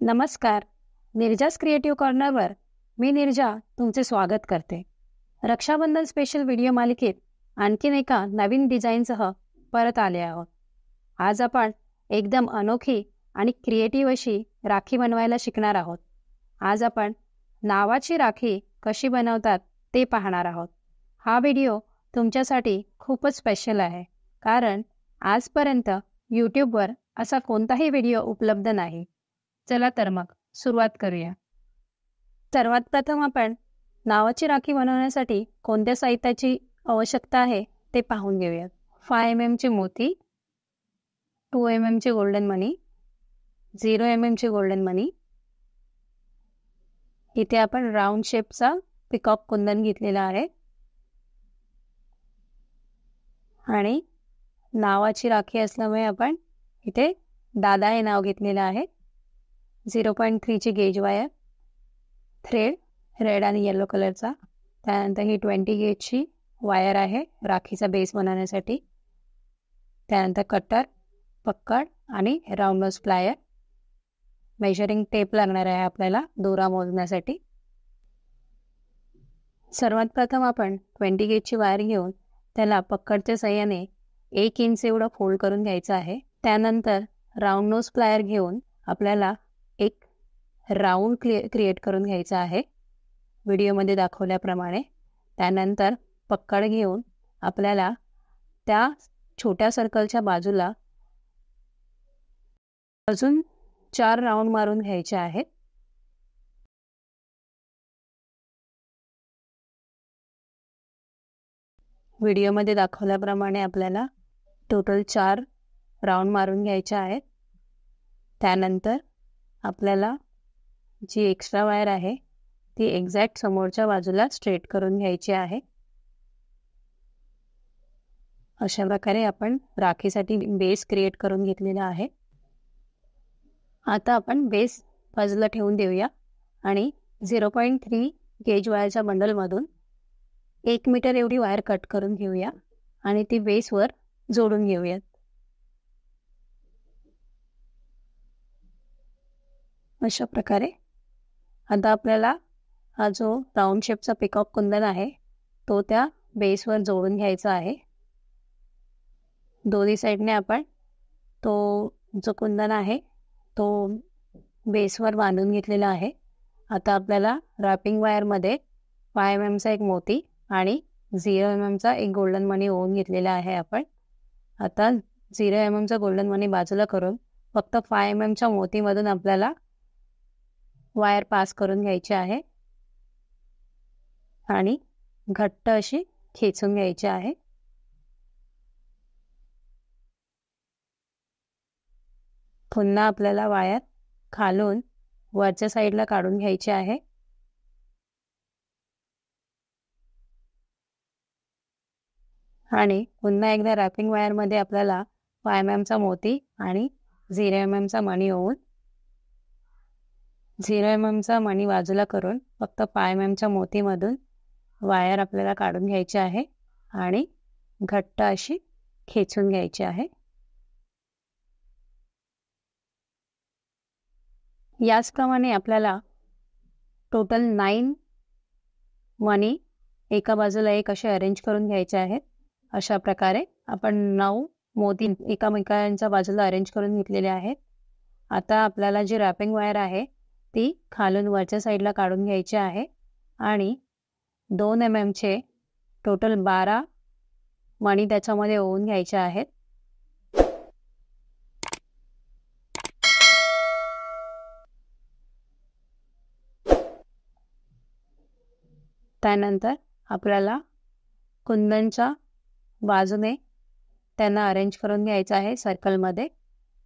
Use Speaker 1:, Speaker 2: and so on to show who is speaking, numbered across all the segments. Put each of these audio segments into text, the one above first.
Speaker 1: नमस्कार. निर्जास क्रिएटिव्ह कॉर्नरवर मी निर्जा तुमचे स्वागत करते. रक्षाबंधन स्पेशल व्हिडिओ मालिकेत आणखीन एका नवीन डिझाईनसह परत आले आहोत. आज आपण एकदम अनोखी आणि क्रिएटिव्ह अशी राखी बनवायला शिकणार आहोत. आज आपण नावाची राखी कशी बनवतात ते पाहणार आहोत. हा व्हिडिओ तुमच्यासाठी खूपच स्पेशल आहे, कारण आजपर्यंत यूट्यूबवर असा कोणताही व्हिडिओ उपलब्ध नाही. चला तर मग सुरुवात करूया. सर्वात प्रथम आपण नावाची राखी बनवण्यासाठी कोणत्या साहित्याची आवश्यकता आहे ते पाहून घेऊयात. 5 mm ची मोती, 2 mm ची गोल्डन मनी, 0 mm ची गोल्डन मनी. इथे आपण राऊंड शेपचा पिकॉक कुंदन घेतलेला आहे आणि नावाची राखी असल्यामुळे आपण इथे दादा हे नाव घेतलेलं आहे. 0.3 ची गेज वायर, थ्रेड रेड आणि येलो कलरचा. त्यानंतर ही 20 गेजची वायर आहे राखीचा बेस बनवण्यासाठी. त्यानंतर कटर, पक्कड आणि round knows plier. Measuring tape लागणार आहे आपल्याला दोरा मोजण्यासाठी. सर्वात प्रथम आपण 20 गेजची वायर घेऊन त्याला पक्कडच्या साहाय्याने 1 इंच एवढं फोल्ड करून घ्यायचं आहे. त्यानंतर राऊंड नोज प्लायर घेऊन आपल्याला एक राऊंड क्रिएट करून घ्यायचा आहे व्हिडिओमध्ये दाखवल्याप्रमाणे. त्यानंतर पक्कड घेऊन आपल्याला त्या छोट्या सर्कलच्या बाजूला अजून 4 राऊंड मारून घ्यायचे आहेत. व्हिडिओमध्ये दाखवल्याप्रमाणे आपल्याला टोटल 4 राऊंड मारून घ्यायचे आहेत. त्यानंतर आपल्याला जी एक्स्ट्रा वायर आहे ती एक्झॅक्ट समोरच्या बाजूला स्ट्रेट करून घ्यायची आहे. अशा प्रकारे आपण राखीसाठी बेस क्रिएट करून घेतलेला आहे. आता आपण बेस बाजूला ठेवून देऊया आणि 0.3 गेज वायरच्या बंडलमधून 1 मीटर एवढी वायर कट करून घेऊया आणि ती बेसवर जोडून घेऊयात. अशा प्रकारे आता आपल्याला हा जो राऊंड शेपचा पिकॉक कुंदन आहे तो त्या बेसवर जोडून घ्यायचा आहे. दोन्ही साईडने आपण तो जो कुंदन आहे तो बेसवर बांधून घेतलेला आहे. आता आपल्याला रॅपिंग वायरमध्ये 5 mm चा एक मोती आणि 0 mm चा एक गोल्डन मनी ओवून घेतलेला आहे आपण. आता 0 mm चा गोल्डन मनी बाजूला करून फक्त 5 mm च्या मोतीमधून आपल्याला वायर पास करून घ्यायची आहे आणि घट्ट अशी खेचून घ्यायची आहे. पुन्हा आपल्याला वायर खालून वरच्या साईडला काढून घ्यायची आहे. आणि पुन्हा एकदा रॅपिंग वायरमध्ये आपल्याला 5 mm चा मोती आणि 0 mm चा मणी ओवून 0 mm चा मणी बाजूला करून फक्त 5 mm च्या मोतीमधून वायर आपल्याला काढून घ्यायची आहे आणि घट्ट अशी खेचून घ्यायची आहे. याचप्रमाणे आपल्याला टोटल 9 मणी एका बाजूला एक असे अरेंज करून घ्यायचे आहेत. अशा प्रकारे आपण 9 मोती एकामेकांच्या बाजूला अरेंज करून घेतलेले आहेत. आता आपल्याला जी रॅपिंग वायर आहे ती खालून वरच्या साईडला काढून घ्यायची आहे आणि 2 mm चे टोटल 12 मणी त्याच्यामध्ये ओवून घ्यायचे आहेत. त्यानंतर आपल्याला कुंदनच्या बाजूने त्यांना अरेंज करून घ्यायचं आहे सर्कलमध्ये.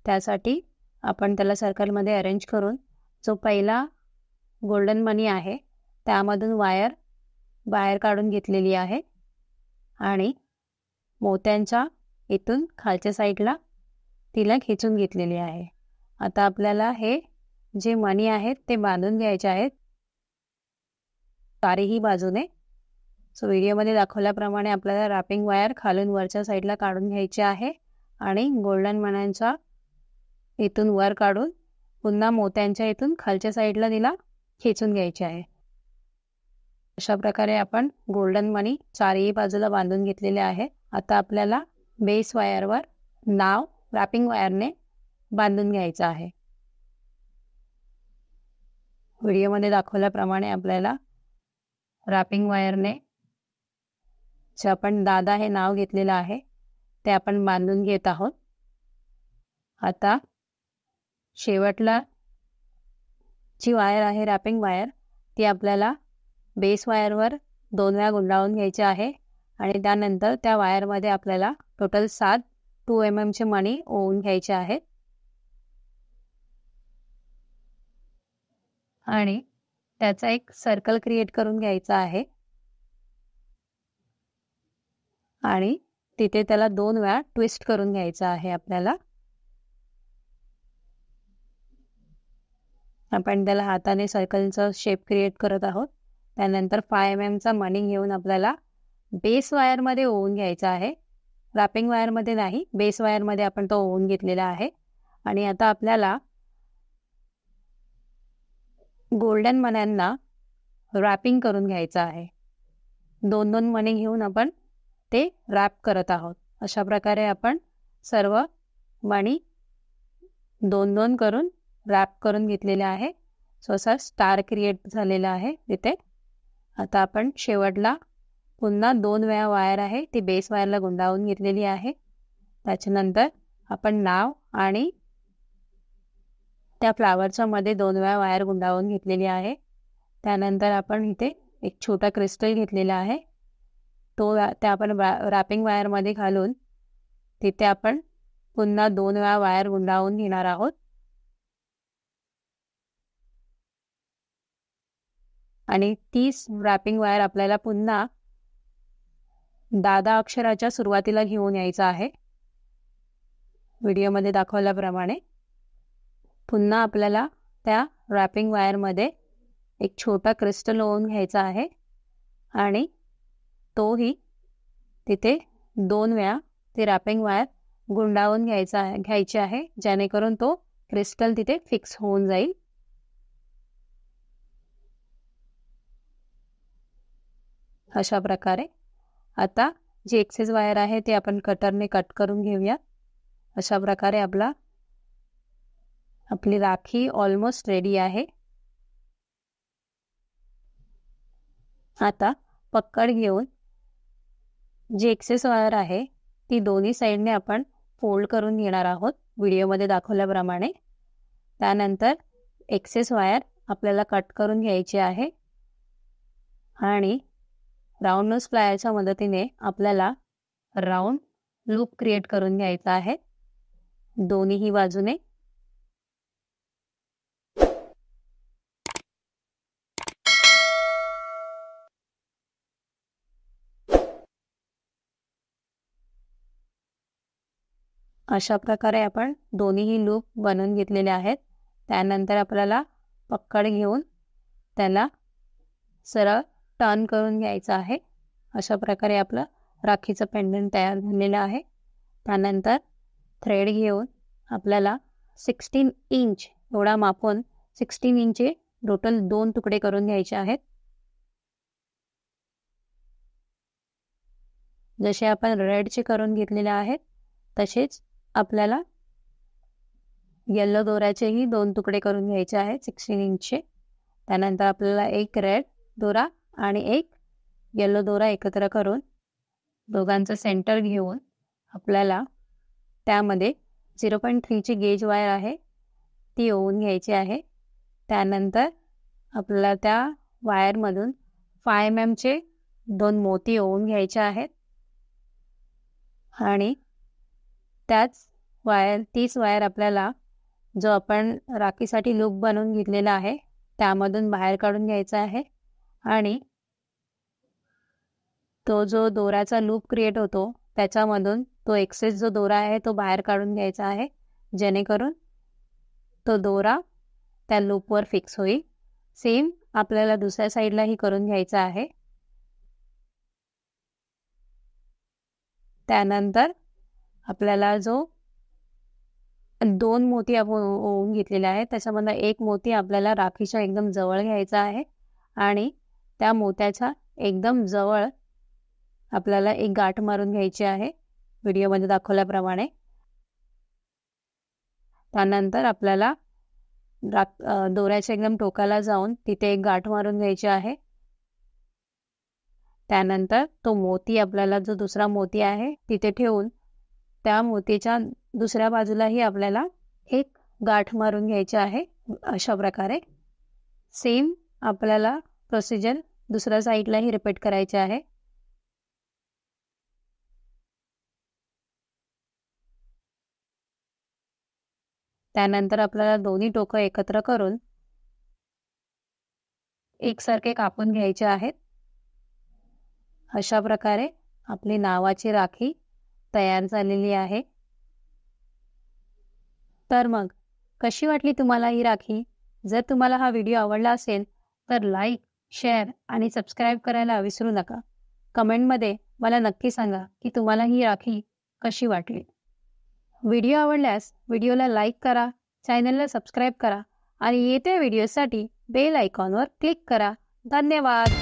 Speaker 1: त्यासाठी आपण त्याला सर्कलमध्ये अरेंज करून जो पहिला गोल्डन मनी आहे त्यामधून वायर बाहेर काढून घेतलेली आहे आणि मोत्यांच्या इथून खालच्या साईडला तिला खेचून घेतलेली आहे. आता आपल्याला हे जे मणी आहेत ते बांधून घ्यायचे आहेत चारही बाजूने. सो व्हिडिओमध्ये दाखवल्याप्रमाणे आपल्याला रॅपिंग वायर खालून वरच्या साईडला काढून घ्यायची आहे आणि गोल्डन मण्यांचा इथून वर काढून पुन्हा मोत्यांच्या इथून खालच्या साईडला तिला खेचून घ्यायची आहे. अशा प्रकारे आपण गोल्डन मणी चारही बाजूला बांधून घेतलेले आहे. आता आपल्याला बेस वायरवर नाव रॅपिंग वायरने बांधून घ्यायचं आहे. व्हिडिओमध्ये दाखवल्याप्रमाणे आपल्याला रॅपिंग वायरने जे आपण दादा हे नाव घेतलेलं आहे ते आपण बांधून घेत आहोत. आता शेवटला जी वायर आहे रॅपिंग वायर ती आपल्याला बेस वायरवर 2 वेळा गुंडाळून घ्यायची आहे आणि त्यानंतर त्या वायरमध्ये आपल्याला टोटल 7 2 mm चे मणी ओवून घ्यायचे आहेत आणि त्याचा एक सर्कल क्रिएट करून घ्यायचा आहे आणि तिथे त्याला 2 वेळा ट्विस्ट करून घ्यायचा आहे. आपल्याला आपण त्याला हाताने सर्कलचा शेप क्रिएट करत आहोत. त्यानंतर 5 mm चा मणी घेऊन आपल्याला बेस वायरमध्ये ओवून घ्यायचा आहे. रॅपिंग वायरमध्ये नाही, बेस वायरमध्ये आपण तो ओवून घेतलेला आहे. आणि आता आपल्याला गोल्डन मण्यांना रॅपिंग करून घ्यायचं आहे. 2-2 मणी घेऊन आपण ते रॅप करत आहोत. अशा प्रकारे आपण सर्व मणी 2-2 करून रॅप करून घेतलेले आहे. सो असा स्टार क्रिएट झालेला आहे तिथे. आता आपण शेवटला पुन्हा 2 वेळा वायर आहे ती बेस वायरला गुंडाळून घेतलेली आहे. त्याच्यानंतर आपण नाव आणि त्या फ्लावरच्या मध्ये 2 वेळा वायर गुंडाळून घेतलेली आहे. त्यानंतर आपण इथे एक छोटा क्रिस्टल घेतलेला आहे. तो त्या आपण रॅपिंग वायरमध्ये घालून तिथे आपण पुन्हा 2 वेळा वायर गुंडाळून घेणार आहोत. आणि 30 रॅपिंग वायर आपल्याला पुन्हा दादा अक्षराच्या सुरुवातीला घेऊन यायचं आहे. व्हिडिओमध्ये दाखवल्याप्रमाणे पुन्हा आपल्याला त्या रॅपिंग वायरमध्ये एक छोटा क्रिस्टल ओवून घ्यायचा आहे आणि तोही तिथे 2 वेळा ती रॅपिंग वायर गुंडाळून घ्यायची आहे जेणेकरून तो क्रिस्टल तिथे फिक्स होऊन जाईल. अशा प्रकारे आता जी एक्सेस वायर आहे ते आपण कटरने कट करून घेऊया. अशा प्रकारे आपली राखी ऑलमोस्ट रेडी आहे. आता पक्कड घेऊन जी एक्सेस वायर आहे ती दोन्ही साईडने आपण फोल्ड करून घेणार आहोत व्हिडिओमध्ये दाखवल्याप्रमाणे. त्यानंतर एक्सेस वायर आपल्याला कट करून घ्यायची आहे आणि राऊंड नोज प्लायरच्या मदतीने आपल्याला राऊंड लूप क्रिएट करून घ्यायचा आहे दोन्हीही बाजूने. अशा प्रकारे आपण दोन्हीही लूप बनवून घेतलेले आहेत. त्यानंतर आपल्याला पक्कड घेऊन त्याला सरळ टर्न करून घ्यायचं आहे. अशा प्रकारे आपलं राखीचं पेंडंट तयार झालेलं आहे. त्यानंतर थ्रेड घेऊन आपल्याला 16 इंच एवढा मापून 16 इंचचे टोटल 2 तुकडे करून घ्यायचे आहेत. जसे आपण रेडचे करून घेतलेले आहेत तसेच आपल्याला येलो दोऱ्याचेही 2 तुकडे करून घ्यायचे आहेत 16 इंचचे. त्यानंतर आपल्याला एक रेड दोरा आणि एक येलो दोरा एकत्र करून दोघांचं सेंटर घेऊन आपल्याला त्यामध्ये 0.3 ची गेज वायर आहे ती ओवून घ्यायची आहे. त्यानंतर आपल्याला त्या वायरमधून 5 mm चे 2 मोती ओवून घ्यायचे आहेत आणि तीच वायर आपल्याला जो आपण राखीसाठी लूप बनवून घेतलेला आहे त्यामधून बाहेर काढून घ्यायचा आहे आणि तो जो दोऱ्याचा लूप क्रिएट होतो त्याच्यामधून तो एक्सेस जो दोरा आहे तो बाहेर काढून घ्यायचा आहे जेणेकरून तो दोरा त्या लूपवर फिक्स होईल. सेम आपल्याला दुसऱ्या साईडलाही करून घ्यायचा आहे. त्यानंतर आपल्याला जो 2 मोती आपण ओवून घेतलेले आहेत. त्याच्यामधला एक मोती आपल्याला राखीच्या एकदम जवळ घ्यायचा आहे आणि त्या मोत्याच्या एकदम जवळ आपल्याला एक गाठ मारून घ्यायची आहे व्हिडिओमध्ये दाखवल्याप्रमाणे. त्यानंतर आपल्याला दोऱ्याच्या एकदम टोकाला जाऊन तिथे एक गाठ मारून घ्यायची आहे. त्यानंतर तो मोती आपल्याला जो दुसरा मोती आहे तिथे ठेवून त्या मोतीच्या दुसऱ्या बाजूलाही आपल्याला एक गाठ मारून घ्यायची आहे. अशा प्रकारे सेम आपल्याला प्रोसिजर दुसऱ्या साईडलाही रिपीट करायचे आहे. त्यानंतर आपल्याला दोन्ही टोकं एकत्र करून एकसारखे कापून घ्यायचे आहेत. अशा प्रकारे आपली नावाची राखी तयार झालेली आहे. तर मग कशी वाटली तुम्हाला ही राखी? जर तुम्हाला हा व्हिडिओ आवडला असेल तर लाईक, शेअर आणि सबस्क्राईब करायला विसरू नका. कमेंटमध्ये मला नक्की सांगा की तुम्हाला ही राखी कशी वाटली. व्हिडिओ आवडल्यास व्हिडिओला लाईक करा, चॅनलला सबस्क्राईब करा आणि येत्या व्हिडिओसाठी बेल आयकॉनवर क्लिक करा. धन्यवाद.